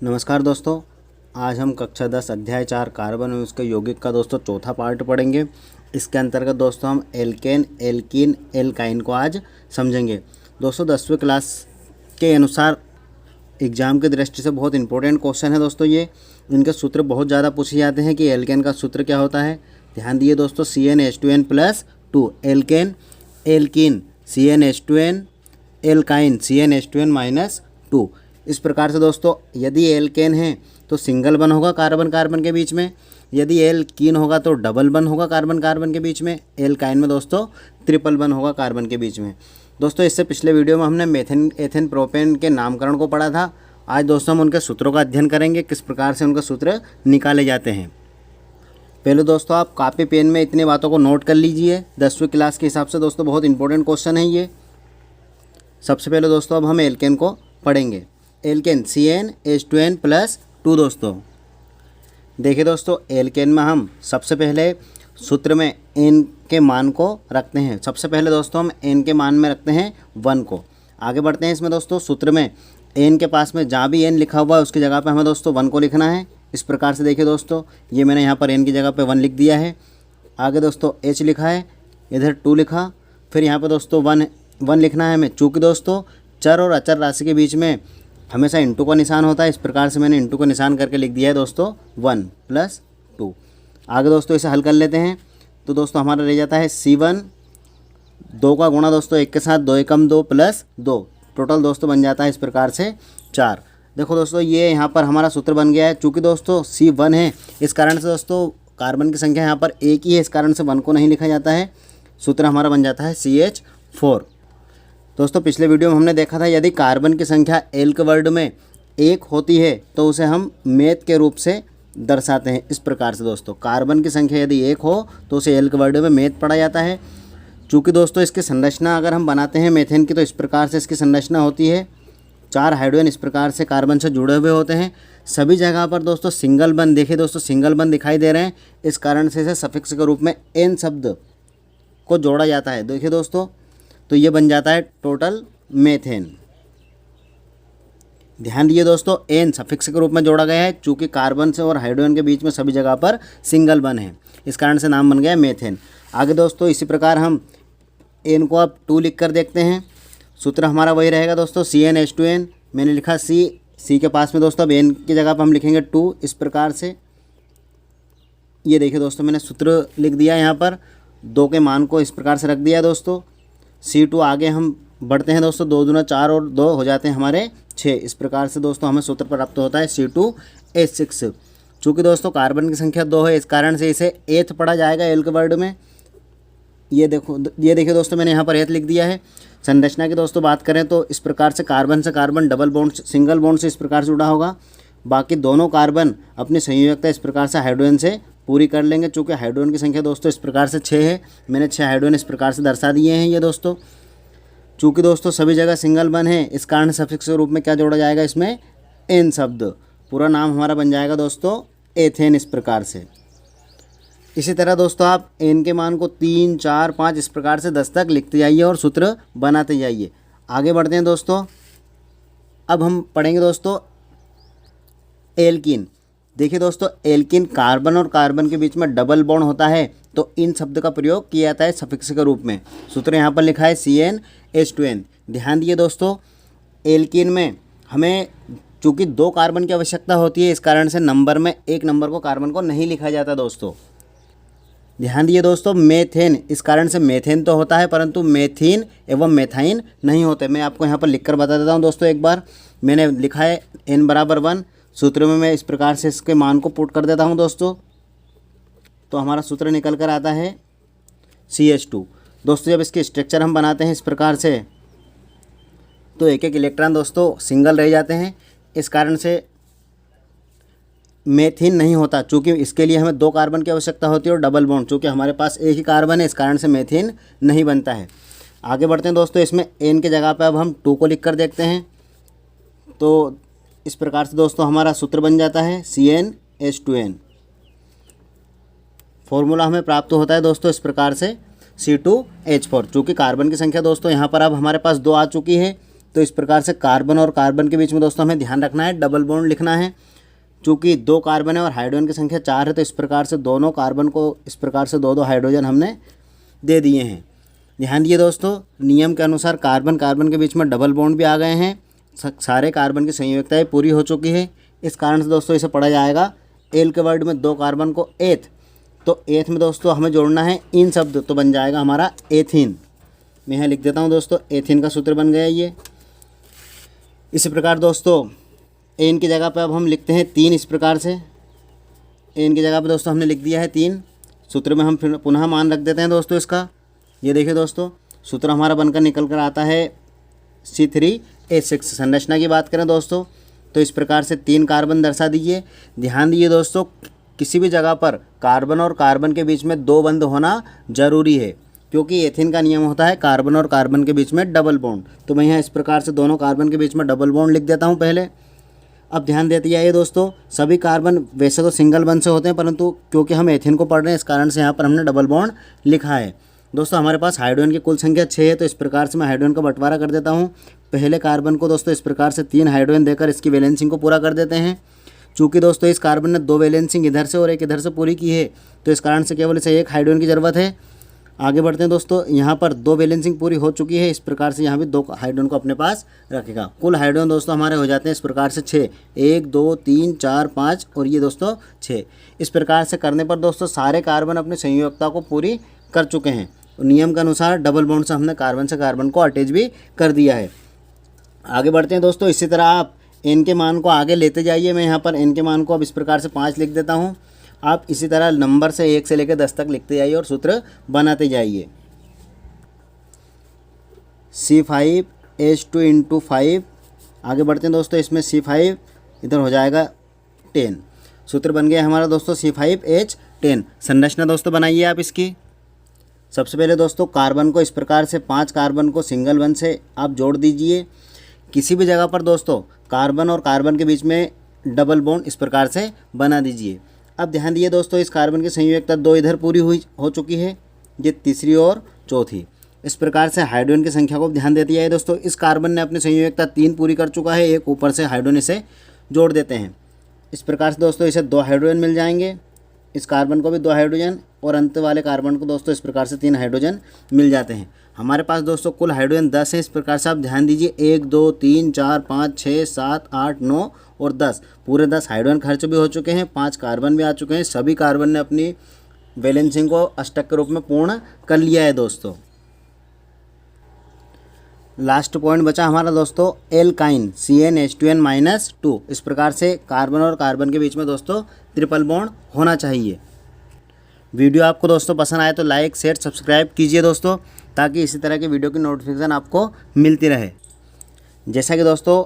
नमस्कार दोस्तों। आज हम कक्षा 10 अध्याय 4 कार्बन और उसके यौगिक का दोस्तों चौथा पार्ट पढ़ेंगे। इसके अंतर्गत दोस्तों हम एल्केन, एल्कीन, एल्काइन को आज समझेंगे। दोस्तों 10वीं क्लास के अनुसार एग्जाम की दृष्टि से बहुत इंपॉर्टेंट क्वेश्चन है दोस्तों। ये इनके सूत्र बहुत ज़्यादा पूछे जाते हैं कि एल्केन का सूत्र क्या होता है। ध्यान दिए दोस्तों, CnH2n+2 alkene, alkene CnH2n, alkyne CnH2n-2। इस प्रकार से दोस्तों यदि एल्केन है तो सिंगल बन होगा कार्बन कार्बन के बीच में, यदि एल्कीन होगा तो डबल बन होगा कार्बन कार्बन के बीच में, एल्काइन में दोस्तों ट्रिपल बन होगा कार्बन के बीच में। दोस्तों इससे पिछले वीडियो में हमने मेथेन, एथेन, प्रोपेन के नामकरण को पढ़ा था। आज दोस्तों हम उनके सूत्रों का अध्ययन करेंगे, किस प्रकार से उनके सूत्र निकाले जाते हैं। पहले दोस्तों आप कॉपी पेन में इतनी बातों को नोट कर लीजिए। 10वीं क्लास के हिसाब से दोस्तों बहुत इंपॉर्टेंट क्वेश्चन है ये। सबसे पहले दोस्तों अब हम एल्केन को पढ़ेंगे। एल्केन CnH2n+2 दोस्तों। देखिए दोस्तों, एल्केन में हम सबसे पहले सूत्र में n के मान को रखते हैं। सबसे पहले दोस्तों हम n के मान में रखते हैं 1 को। आगे बढ़ते हैं इसमें दोस्तों, सूत्र में n के पास में जहाँ भी n लिखा हुआ है उसकी जगह पे हमें दोस्तों 1 को लिखना है। इस प्रकार से देखिए दोस्तों, ये मैंने यहाँ पर n की जगह पे 1 लिख दिया है। आगे दोस्तों h लिखा है, इधर 2 लिखा, फिर यहाँ पर दोस्तों 1 लिखना है हमें। चूँकि दोस्तों चर और अचर राशि के बीच में हमेशा इंटू का निशान होता है, इस प्रकार से मैंने इंटू का निशान करके लिख दिया है दोस्तों 1+2। आगे दोस्तों इसे हल कर लेते हैं तो दोस्तों हमारा रह जाता है C1, 2 का गुणा दोस्तों 1 के साथ 2 एकम 2 + 2, टोटल दोस्तों बन जाता है इस प्रकार से 4। देखो दोस्तों ये यहाँ पर हमारा सूत्र बन गया है। चूँकि दोस्तों C1 है, इस कारण से दोस्तों कार्बन की संख्या यहाँ पर एक ही है, इस कारण से 1 को नहीं लिखा जाता है। सूत्र हमारा बन जाता है CH4। दोस्तों पिछले वीडियो में हमने देखा था यदि कार्बन की संख्या एल्क वर्ड में 1 होती है तो उसे हम मेथ के रूप से दर्शाते हैं। इस प्रकार से दोस्तों कार्बन की संख्या यदि 1 हो तो उसे एल्क वर्ड में मेथ पढ़ा जाता है। चूँकि दोस्तों इसकी संरचना अगर हम बनाते हैं मेथेन की तो इस प्रकार से इसकी संरचना होती है। 4 हाइड्रोजन इस प्रकार से कार्बन से जुड़े हुए होते हैं। सभी जगह पर दोस्तों सिंगल बंद, देखिए दोस्तों सिंगल बंद दिखाई दे रहे हैं, इस कारण से इसे सफिक्स के रूप में एन शब्द को जोड़ा जाता है। देखिए दोस्तों, तो ये बन जाता है टोटल मेथेन। ध्यान दिए दोस्तों, एन सफिक्स के रूप में जोड़ा गया है, चूँकि कार्बन से और हाइड्रोजन के बीच में सभी जगह पर सिंगल बन है, इस कारण से नाम बन गया मेथेन। आगे दोस्तों इसी प्रकार हम एन को अब 2 लिख कर देखते हैं। सूत्र हमारा वही रहेगा दोस्तों, CnH2n। मैंने लिखा C के पास में दोस्तों अब एन की जगह पर हम लिखेंगे 2। इस प्रकार से ये देखिए दोस्तों मैंने सूत्र लिख दिया यहाँ पर, 2 के मान को इस प्रकार से रख दिया दोस्तों। C2 आगे हम बढ़ते हैं दोस्तों, 2 दूना 4 और 2 हो जाते हैं हमारे 6। इस प्रकार से दोस्तों हमें सूत्र प्राप्त होता है C2H6। चूँकि दोस्तों कार्बन की संख्या 2 है, इस कारण से इसे एथ पढ़ा जाएगा एल्क वर्ड में। ये देखिए दोस्तों मैंने यहाँ पर एथ लिख दिया है। संरचना की दोस्तों बात करें तो इस प्रकार से carbon double bond, single bond से इस प्रकार से जुड़ा होगा। बाकी दोनों कार्बन अपनी संयोजकता इस प्रकार से हाइड्रोजन से पूरी कर लेंगे। चूँकि हाइड्रोजन की संख्या दोस्तों इस प्रकार से 6 है, मैंने 6 हाइड्रोजन इस प्रकार से दर्शा दिए हैं ये दोस्तों। चूँकि दोस्तों सभी जगह सिंगल बन है, इस कारण सफिक्स के रूप में क्या जोड़ा जाएगा इसमें, एन शब्द। पूरा नाम हमारा बन जाएगा दोस्तों एथेन। इस प्रकार से इसी तरह दोस्तों आप एन के मान को 3, 4, 5 इस प्रकार से 10 तक लिखते जाइए और सूत्र बनाते जाइए। आगे बढ़ते हैं दोस्तों, अब हम पढ़ेंगे दोस्तों एल्कीन। देखिए दोस्तों, एल्कीन कार्बन और कार्बन के बीच में डबल बॉन्ड होता है तो इन शब्द का प्रयोग किया जाता है सफिक्स के रूप में। सूत्र यहाँ पर लिखा है CnH2n। ध्यान दिए दोस्तों, एल्कीन में हमें चूँकि 2 कार्बन की आवश्यकता होती है, इस कारण से नंबर में 1 नंबर को कार्बन को नहीं लिखा जाता दोस्तों। ध्यान दिए दोस्तों, मेथेन, इस कारण से मेथेन तो होता है परंतु मेथीन एवं मेथाइन नहीं होते। मैं आपको यहाँ पर लिखकर बता देता हूँ दोस्तों। एक बार मैंने लिखा है n = 1। सूत्र में मैं इस प्रकार से इसके मान को पुट कर देता हूँ दोस्तों, तो हमारा सूत्र निकल कर आता है CH2। दोस्तों जब इसके स्ट्रक्चर हम बनाते हैं इस प्रकार से तो एक एक इलेक्ट्रॉन दोस्तों सिंगल रह जाते हैं, इस कारण से मेथीन नहीं होता। चूँकि इसके लिए हमें 2 कार्बन की आवश्यकता होती है और डबल बॉन्ड, चूँकि हमारे पास एक ही कार्बन है, इस कारण से मेथीन नहीं बनता है। आगे बढ़ते हैं दोस्तों, इसमें एन के जगह पर अब हम 2 को लिख कर देखते हैं। तो इस प्रकार से दोस्तों हमारा सूत्र बन जाता है CnH2n। फॉर्मूला हमें प्राप्त होता है दोस्तों इस प्रकार से C2H4। चूँकि कार्बन की संख्या दोस्तों यहाँ पर अब हमारे पास 2 आ चुकी है, तो इस प्रकार से कार्बन और कार्बन के बीच में दोस्तों हमें ध्यान रखना है, डबल बॉन्ड लिखना है। चूँकि 2 कार्बन है और हाइड्रोजन की संख्या 4 है, तो इस प्रकार से दोनों कार्बन को इस प्रकार से 2-2 हाइड्रोजन हमने दे दिए हैं। ध्यान दिए दोस्तों, नियम के अनुसार कार्बन कार्बन के बीच में डबल बॉन्ड भी आ गए हैं, सारे कार्बन की संयोजकताएँ पूरी हो चुकी है। इस कारण से दोस्तों इसे पढ़ा जाएगा एल के वर्ड में 2 कार्बन को एथ, तो एथ में दोस्तों हमें जोड़ना है इन शब्द, तो बन जाएगा हमारा एथीन। मैं यहाँ लिख देता हूँ दोस्तों, एथीन का सूत्र बन गया ये। इसी प्रकार दोस्तों एन की जगह पे अब हम लिखते हैं 3 इस प्रकार से। एन की जगह पे दोस्तों हमने लिख दिया है 3, सूत्र में हम फिर पुनः मान रख देते हैं दोस्तों इसका। ये देखिए दोस्तों, सूत्र हमारा बनकर निकल कर आता है C3H6। संरचना की बात करें दोस्तों तो इस प्रकार से 3 कार्बन दर्शा दीजिए। ध्यान दीजिए दोस्तों, किसी भी जगह पर कार्बन और कार्बन के बीच में 2 बंध होना जरूरी है, क्योंकि एथेन का नियम होता है कार्बन और कार्बन के बीच में डबल बॉन्ड। तो मैं यहाँ इस प्रकार से दोनों कार्बन के बीच में डबल बॉन्ड लिख देता हूँ पहले। अब ध्यान देते जाइए दोस्तों, सभी कार्बन वैसे तो सिंगल बंध से होते हैं, परंतु क्योंकि हम एथेन को पढ़ रहे हैं इस कारण से यहाँ पर हमने डबल बॉन्ड लिखा है। दोस्तों हमारे पास हाइड्रोजन की कुल संख्या 6 है, तो इस प्रकार से मैं हाइड्रोजन का बंटवारा कर देता हूँ। पहले कार्बन को दोस्तों इस प्रकार से 3 हाइड्रोजन देकर इसकी वैलेंसिंग को पूरा कर देते हैं। चूँकि दोस्तों इस कार्बन ने 2 वैलेंसिंग इधर से और एक इधर से पूरी की है, तो इस कारण से केवल इसे 1 हाइड्रोजन की ज़रूरत है। आगे बढ़ते हैं दोस्तों, यहाँ पर 2 बैलेंसिंग पूरी हो चुकी है, इस प्रकार से यहाँ भी 2 हाइड्रोजन को अपने पास रखेगा। कुल हाइड्रोजन दोस्तों हमारे हो जाते हैं इस प्रकार से 6, 1 2 3 4 5 और ये दोस्तों 6। इस प्रकार से करने पर दोस्तों सारे कार्बन अपनी संयोजकता को पूरी कर चुके हैं। नियम के अनुसार डबल बॉन्ड से हमने कार्बन से कार्बन को अटैच भी कर दिया है। आगे बढ़ते हैं दोस्तों, इसी तरह आप एन के मान को आगे लेते जाइए। मैं यहाँ पर एन के मान को अब इस प्रकार से 5 लिख देता हूँ। आप इसी तरह नंबर से 1 से लेकर 10 तक लिखते जाइए और सूत्र बनाते जाइए। C5H2 × 5। आगे बढ़ते हैं दोस्तों, इसमें C5 इधर हो जाएगा 10। सूत्र बन गया हमारा दोस्तों C5H10। संरचना दोस्तों बनाइए आप इसकी। सबसे पहले दोस्तों कार्बन को इस प्रकार से 5 कार्बन को सिंगल बंध से आप जोड़ दीजिए। किसी भी जगह पर दोस्तों कार्बन और कार्बन के बीच में डबल बॉन्ड इस प्रकार से बना दीजिए। अब ध्यान दिए दोस्तों, इस कार्बन की संयोजकता 2 इधर पूरी हो चुकी है, ये तीसरी और चौथी। इस प्रकार से हाइड्रोजन की संख्या को ध्यान देती है दोस्तों। इस कार्बन ने अपनी संयोजकता 3 पूरी कर चुका है, एक ऊपर से हाइड्रोजन इसे जोड़ देते हैं। इस प्रकार से दोस्तों इसे 2 हाइड्रोजन मिल जाएंगे, इस कार्बन को भी 2 हाइड्रोजन और अंत वाले कार्बन को दोस्तों इस प्रकार से 3 हाइड्रोजन मिल जाते हैं। हमारे पास दोस्तों कुल हाइड्रोजन 10 है। इस प्रकार से आप ध्यान दीजिए, 1 2 3 4 5 6 7 8 9 और 10, पूरे 10 हाइड्रोजन खर्च भी हो चुके हैं, 5 कार्बन भी आ चुके हैं। सभी कार्बन ने अपनी बैलेंसिंग को अष्टक के रूप में पूर्ण कर लिया है दोस्तों। लास्ट पॉइंट बचा हमारा दोस्तों एल्काइन CnH2n-2। इस प्रकार से कार्बन और कार्बन के बीच में दोस्तों ट्रिपल बॉन्ड होना चाहिए। वीडियो आपको दोस्तों पसंद आए तो लाइक शेयर सब्सक्राइब कीजिए दोस्तों, ताकि इसी तरह की वीडियो की नोटिफिकेशन आपको मिलती रहे। जैसा कि दोस्तों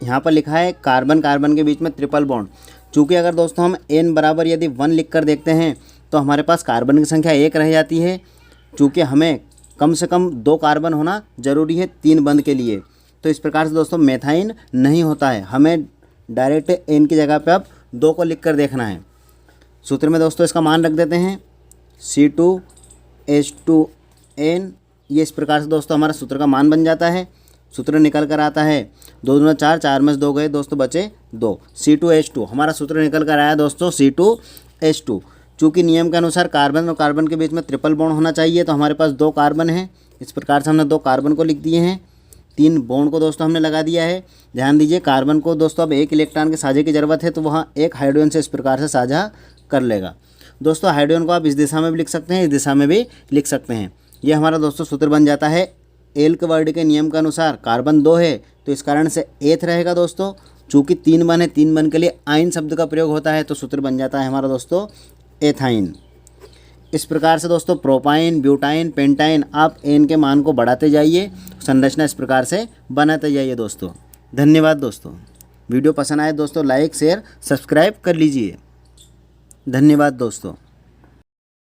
यहाँ पर लिखा है कार्बन कार्बन के बीच में ट्रिपल बॉन्ड। चूँकि अगर दोस्तों हम n बराबर यदि 1 लिख कर देखते हैं तो हमारे पास कार्बन की संख्या 1 रह जाती है। चूँकि हमें कम से कम 2 कार्बन होना ज़रूरी है 3 बंध के लिए, तो इस प्रकार से दोस्तों मेथाइन नहीं होता है। हमें डायरेक्ट n की जगह पे अब 2 को लिख कर देखना है। सूत्र में दोस्तों इसका मान रख देते हैं C2H2n। ये इस प्रकार से दोस्तों हमारा सूत्र का मान बन जाता है। सूत्र निकल कर आता है 2 दूना 4, 4 में से 2 गए दोस्तों, बचे 2। C2H2 हमारा सूत्र निकल कर आया दोस्तों C2H2। चूँकि नियम के अनुसार कार्बन और कार्बन के बीच में ट्रिपल बॉन्ड होना चाहिए, तो हमारे पास 2 कार्बन हैं। इस प्रकार से हमने 2 कार्बन को लिख दिए हैं, 3 बॉन्ड को दोस्तों हमने लगा दिया है। ध्यान दीजिए, कार्बन को दोस्तों अब 1 इलेक्ट्रॉन के साझे की ज़रूरत है, तो वहाँ 1 हाइड्रोजन से इस प्रकार से साझा कर लेगा। दोस्तों हाइड्रोजन को आप इस दिशा में भी लिख सकते हैं, इस दिशा में भी लिख सकते हैं। ये हमारा दोस्तों सूत्र बन जाता है। एल्क वर्ड के नियम के अनुसार कार्बन 2 है, तो इस कारण से एथ रहेगा दोस्तों। चूँकि 3 बन है, 3 बन के लिए आइन शब्द का प्रयोग होता है, तो सूत्र बन जाता है हमारा दोस्तों एथाइन। इस प्रकार से दोस्तों प्रोपाइन, ब्यूटाइन, पेंटाइन आप एन के मान को बढ़ाते जाइए, संरचना इस प्रकार से बनाते जाइए दोस्तों। धन्यवाद दोस्तों। वीडियो पसंद आए दोस्तों लाइक शेयर सब्सक्राइब कर लीजिए। धन्यवाद दोस्तों।